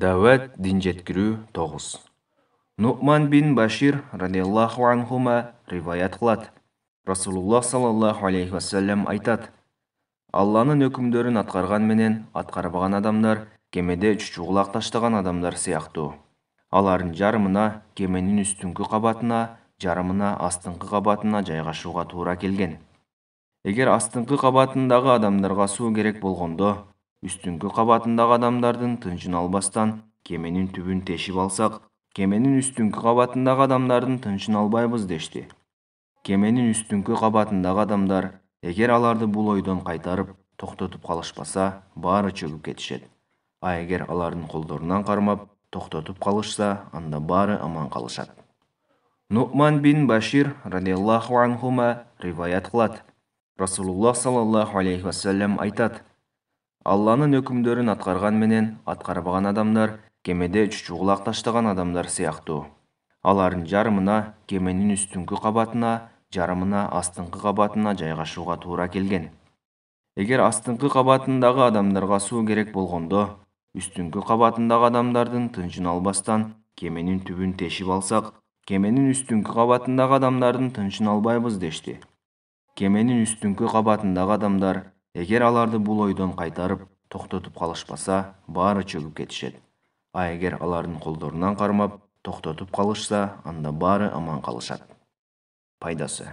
Дәвәт дин жеткирүү 9. Нуъман бин Башир радиаллаху анхума риваят кылат. Расулуллах саллаллаху алейхи вассалам айтат: Алланын өкүмдөрүн аткарган менен аткарбаган адамдар кемеде чучугулак таштаган адамдар сыяктуу. Алардын жарымына кеменин үстүңкү кабатына, жарымына астыңкы кабатына жайгашууга туура келген. Эгер астыңкы кабатындагы адамдарга суу керек болгондо, үстүңкү кабатындагы адамдардын тынчын албастан кеменин түбүн тешип алсак, кеменин үстүңкү кабатындагы адамдардын тынчын албайбыз дешти. Кеменин үстүңкү кабатындагы адамдар, эгер аларды бул ойдон кайтарып, токтотуп калышпаса, баары чөгүп кетишет. А эгер алардын колдорунан кармап, токтотуп калышса, анда баары аман калышат. Нуъман бин Башир радиаллаху анхума риваят кылат. Расулуллах саллаллаху алейхи вассалам айтат: Алланын өкүмдөрүн аткарган менен аткарбаган адамдар кемеде чучугулак таштаган адамдар сыяктуу. Алардын жарымына кеменин үстүңкү кабатына, жарымына астыңкы кабатына жайгашууга туура келген. Эгер астыңкы кабатындагы адамдарга суу керек болгондо, үстүңкү кабатындагы адамдардын тынчын албастан кеменин түбүн тешип алсак, кеменин үстүңкү кабатындагы адамдардын тынчын албайбыз дешти. Кеменин үстүңкү кабатындагы адамдар, эгер аларды бул ойдон кайтарып, токтотуп калышпаса, баары чөгүп кетишет. А эгер алардын колдорунан кармап, токтотуп калышса, анда баары аман калышат. Пайдасы.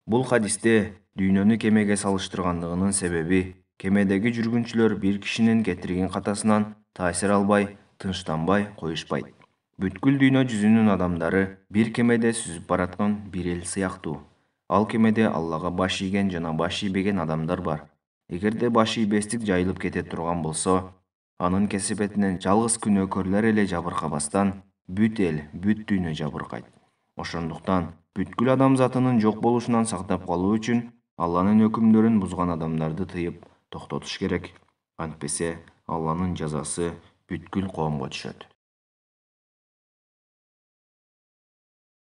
Бул хадисте дүйнөнү кемеге салыштыргандыгынын себеби, кемедеги жүргүнчүлөр бир кишинин кетирген катасынан таасир албай, тынчтанбай коюшпайт. Бүткүл дүйнө жүзүнүн адамдары бир кемеде сүзүп бараткан бир эл сыяктуу. Ал кемеде Аллага баш ийген жана баш ийбеген адамдар бар. Эгерде баш ийбестик жайылып кете турган болсо, анын кесепетинен жалгыз күнөөкөрлөр эле жабыркабастан, бүт эл, бүт дүйнө жабыркайт. Ошондуктан бүткүл адамзатынын жок болушунан сактап калуу үчүн Алланын өкүмдөрүн бузган адамдарды тыйып, токтотуш керек. Антпесе Алланын жазасы бүткүл коомго түшөт.